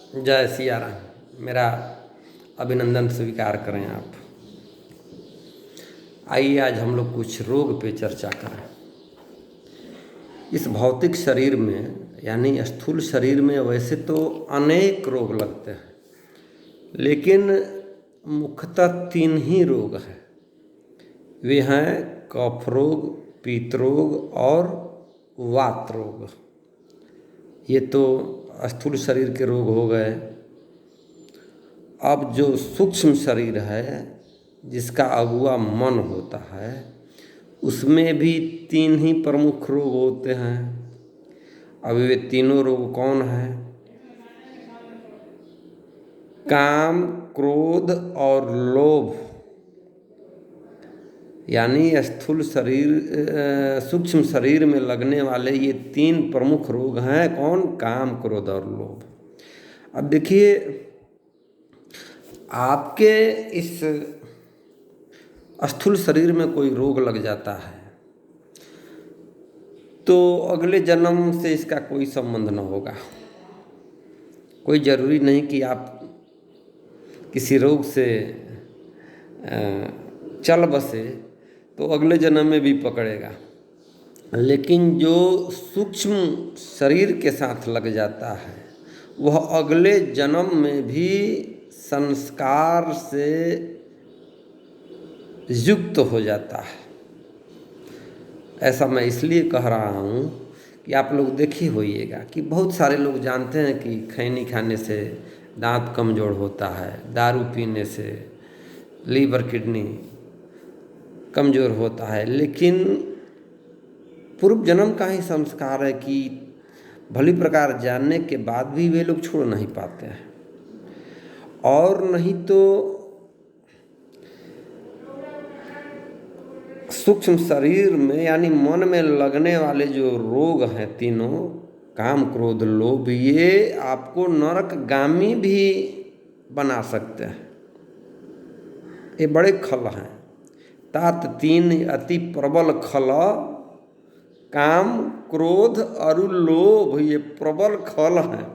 जय सिया राम। मेरा अभिनंदन स्वीकार करें आप। आइए आज हम लोग कुछ रोग पे चर्चा करें। इस भौतिक शरीर में यानी स्थूल शरीर में वैसे तो अनेक रोग लगते हैं, लेकिन मुख्यतः 3 ही रोग हैं। वे हैं कफ रोग, पित्त रोग और वात रोग। ये तो स्थूल शरीर के रोग हो गए। अब जो सूक्ष्म शरीर है, जिसका अगुआ मन होता है, उसमें भी 3 ही प्रमुख रोग होते हैं। अब वे तीनों रोग कौन हैं? काम, क्रोध और लोभ। यानी स्थूल शरीर सूक्ष्म शरीर में लगने वाले ये 3 प्रमुख रोग हैं। कौन? काम, क्रोध और लोभ। अब देखिए, आपके इस स्थूल शरीर में कोई रोग लग जाता है तो अगले जन्म से इसका कोई संबंध न होगा। कोई ज़रूरी नहीं कि आप किसी रोग से चल बसे तो अगले जन्म में भी पकड़ेगा। लेकिन जो सूक्ष्म शरीर के साथ लग जाता है, वह अगले जन्म में भी संस्कार से युक्त हो जाता है। ऐसा मैं इसलिए कह रहा हूँ कि आप लोग देखे होइएगा कि बहुत सारे लोग जानते हैं कि खैनी खाने से दांत कमज़ोर होता है, दारू पीने से लीवर किडनी कमज़ोर होता है, लेकिन पूर्व जन्म का ही संस्कार है कि भली प्रकार जानने के बाद भी वे लोग छोड़ नहीं पाते हैं। और नहीं तो सूक्ष्म शरीर में यानी मन में लगने वाले जो रोग हैं तीनों, काम, क्रोध, लोभ, ये आपको नरकगामी भी बना सकते हैं। ये बड़े खल हैं। तात 3 अति प्रबल खल, काम, क्रोध और लोभ, ये प्रबल खल हैं।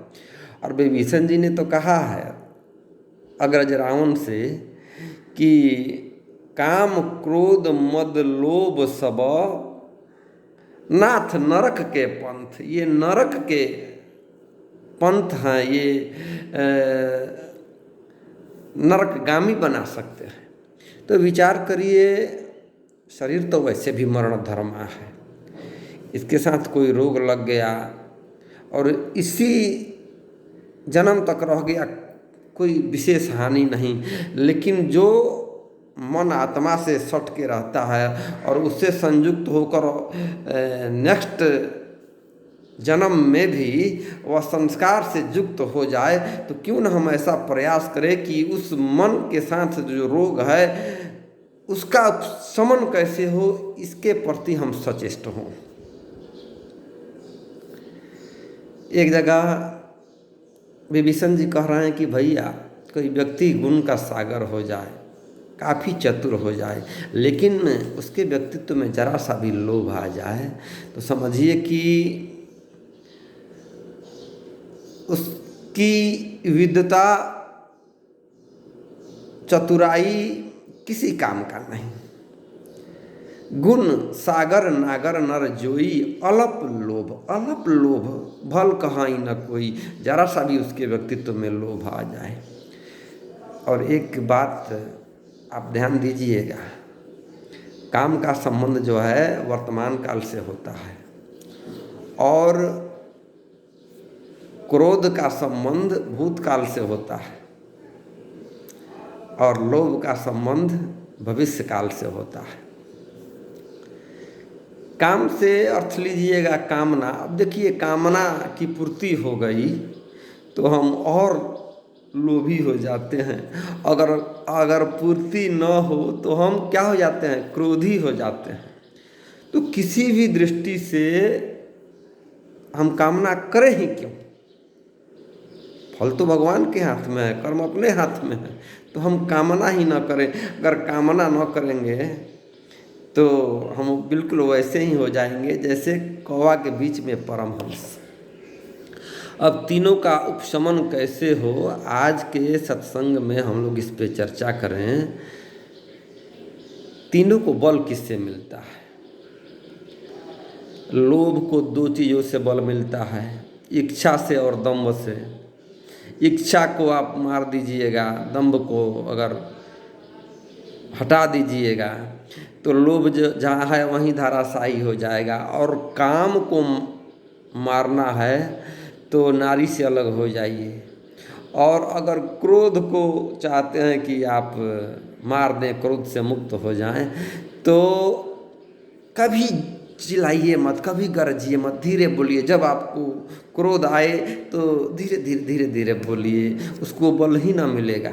और विभीषण जी ने तो कहा है अग्रज रावण से कि काम, क्रोध, मद, लोभ सब नाथ नरक के पंथ। ये नरक के पंथ हैं, ये नरकगामी बना सकते हैं। तो विचार करिए, शरीर तो वैसे भी मरण धर्मा है, इसके साथ कोई रोग लग गया और इसी जन्म तक रह गया, कोई विशेष हानि नहीं। लेकिन जो मन आत्मा से सट के रहता है और उससे संयुक्त होकर नेक्स्ट जन्म में भी वह संस्कार से युक्त हो जाए, तो क्यों न हम ऐसा प्रयास करें कि उस मन के साथ जो रोग है उसका शमन कैसे हो, इसके प्रति हम सचेष्ट हों। एक जगह विभीषण जी कह रहे हैं कि भैया, कोई व्यक्ति गुण का सागर हो जाए, काफ़ी चतुर हो जाए, लेकिन उसके व्यक्तित्व में जरा सा भी लोभ आ जाए तो समझिए कि उसकी विद्वता, चतुराई किसी काम का नहीं। गुण सागर नागर नर जोई, अलप लोभ। अलप लोभ भल कहाई न कोई। जरा सा भी उसके व्यक्तित्व में लोभ आ जाए। और एक बात आप ध्यान दीजिएगा, काम का संबंध जो है वर्तमान काल से होता है और क्रोध का संबंध भूतकाल से होता है और लोभ का संबंध भविष्य काल से होता है। काम से अर्थ लीजिएगा कामना। अब देखिए, कामना की पूर्ति हो गई तो हम और लोभी हो जाते हैं। अगर पूर्ति न हो तो हम क्या हो जाते हैं? क्रोधी हो जाते हैं। तो किसी भी दृष्टि से हम कामना करें ही क्यों? फल तो भगवान के हाथ में है, कर्म अपने हाथ में है, तो हम कामना ही न करें। अगर कामना न करेंगे तो हम बिल्कुल वैसे ही हो जाएंगे जैसे कौवा के बीच में परमहंस। अब तीनों का उपशमन कैसे हो, आज के सत्संग में हम लोग इस पे चर्चा करें। तीनों को बल किससे मिलता है? लोभ को दो चीज़ों से बल मिलता है, इच्छा से और दंभ से। इच्छा को आप मार दीजिएगा, दंभ को अगर हटा दीजिएगा तो लोभ जो जहाँ है वहीं धराशायी हो जाएगा। और काम को मारना है तो नारी से अलग हो जाइए। और अगर क्रोध को चाहते हैं कि आप मार दें, क्रोध से मुक्त हो जाएं, तो कभी चिल्लाइए मत, कभी गरजिए मत, धीरे बोलिए। जब आपको क्रोध आए तो धीरे धीरे धीरे धीरे बोलिए, उसको बल ही ना मिलेगा।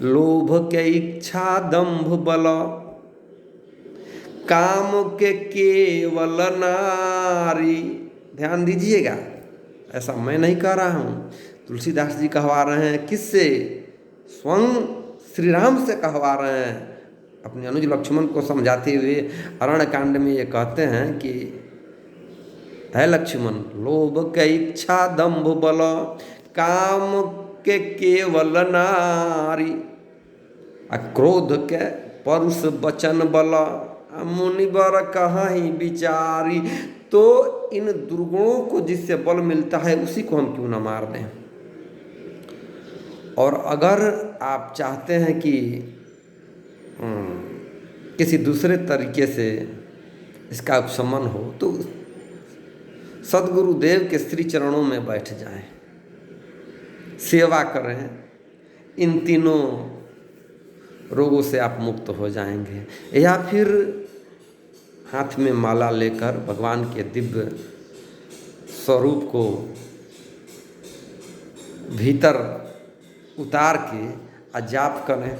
लोभ के इच्छा दंभ बल, काम के केवल नारी। ध्यान दीजिएगा, ऐसा मैं नहीं कह रहा हूँ, तुलसीदास जी कहवा रहे हैं। किससे? स्वयं श्री राम से कहवा रहे हैं, अपने अनुज लक्ष्मण को समझाते हुए। अरण्य कांड में ये कहते हैं कि है लक्ष्मण, लोभ के इच्छा दंभ बल, काम के केवल नारी, क्रोध के परुष वचन बल, मुनिवर कहीं विचारी। तो इन दुर्गुणों को जिससे बल मिलता है उसी को हम क्यों ना मार दें। और अगर आप चाहते हैं कि किसी दूसरे तरीके से इसका उपशमन हो, तो सद्गुरुदेव के श्री चरणों में बैठ जाएं, सेवा करें। इन तीनों रोगों से आप मुक्त हो जाएंगे। या फिर हाथ में माला लेकर भगवान के दिव्य स्वरूप को भीतर उतार के जाप करें,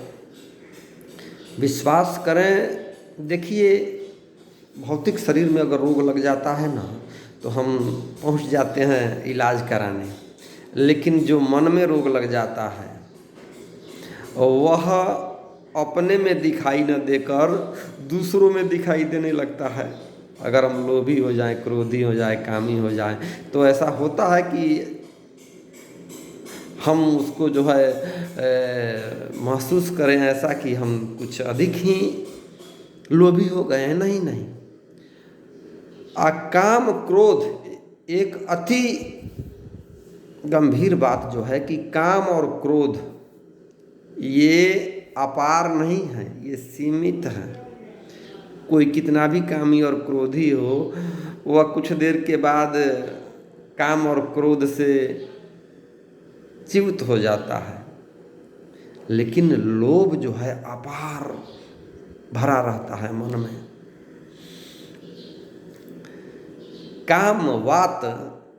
विश्वास करें। देखिए, भौतिक शरीर में अगर रोग लग जाता है ना, तो हम पहुंच जाते हैं इलाज कराने। लेकिन जो मन में रोग लग जाता है वह अपने में दिखाई न देकर दूसरों में दिखाई देने लगता है। अगर हम लोभी हो जाएं, क्रोधी हो जाएं, कामी हो जाएं, तो ऐसा होता है कि हम उसको जो है महसूस करें ऐसा कि हम कुछ अधिक ही लोभी हो गए हैं। नहीं नहीं, काम क्रोध एक अति गंभीर बात जो है कि काम और क्रोध ये अपार नहीं है, ये सीमित है। कोई कितना भी कामी और क्रोधी हो, वह कुछ देर के बाद काम और क्रोध से चित्त हो जाता है। लेकिन लोभ जो है अपार भरा रहता है मन में। काम वात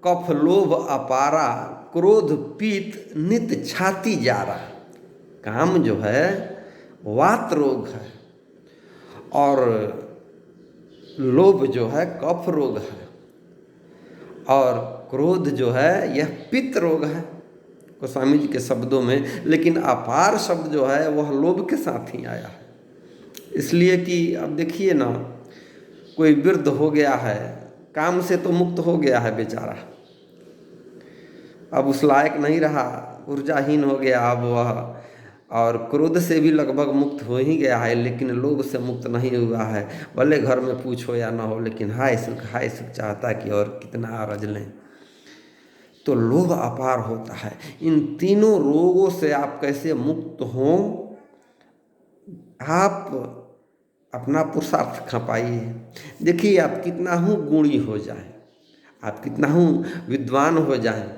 कफ लोभ अपारा, क्रोध पीत नित छाती जारा। काम जो है वात रोग है, और लोभ जो है कफ रोग है, और क्रोध जो है यह पित्त रोग है गोस्वामी जी के शब्दों में। लेकिन अपार शब्द जो है वह लोभ के साथ ही आया है। इसलिए कि अब देखिए ना, कोई वृद्ध हो गया है, काम से तो मुक्त हो गया है बेचारा, अब उस लायक नहीं रहा, ऊर्जाहीन हो गया अब वह, और क्रोध से भी लगभग मुक्त हो ही गया है, लेकिन लोभ से मुक्त नहीं हुआ है। भले घर में पूछो या ना हो, लेकिन हाय सुख चाहता है कि और कितना रज लें। तो लोभ अपार होता है। इन तीनों रोगों से आप कैसे मुक्त हों, आप अपना पुरुषार्थ खपाइए। देखिए, आप कितना ही गुणी हो जाए, आप कितना ही विद्वान हो जाएं,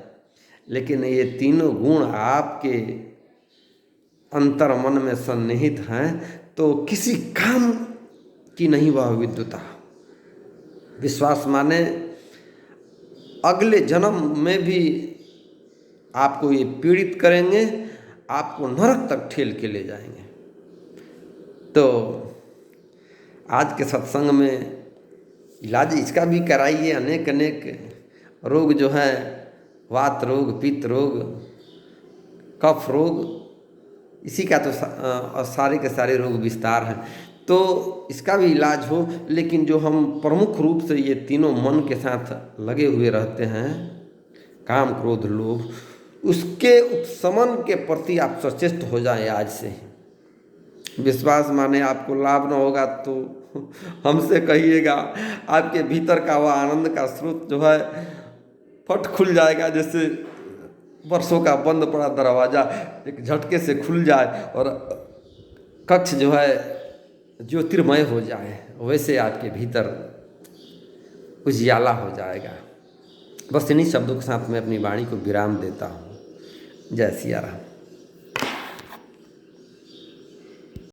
लेकिन ये तीनों गुण आपके अंतर मन में सन्निहित हैं तो किसी काम की नहीं वह विद्वता। विश्वास माने अगले जन्म में भी आपको ये पीड़ित करेंगे, आपको नरक तक ठेल के ले जाएंगे। तो आज के सत्संग में इलाज इसका भी कराइए। अनेक अनेक रोग जो हैं, वात रोग, पित्त रोग, कफ रोग, इसी का तो सारे के सारे रोग विस्तार हैं। तो इसका भी इलाज हो। लेकिन जो हम प्रमुख रूप से ये तीनों मन के साथ लगे हुए रहते हैं, काम क्रोध लोभ, उसके उपशमन के प्रति आप सचेत हो जाएं आज से ही। विश्वास माने आपको लाभ न होगा तो हमसे कहिएगा, आपके भीतर का वह आनंद का स्रोत जो है फट खुल जाएगा, जैसे वर्षों का बंद पड़ा दरवाज़ा एक झटके से खुल जाए और कक्ष जो है ज्योतिर्मय हो जाए, वैसे आपके भीतर उजियाला हो जाएगा। बस इन्हीं शब्दों के साथ मैं अपनी वाणी को विराम देता हूँ। जय सिया राम।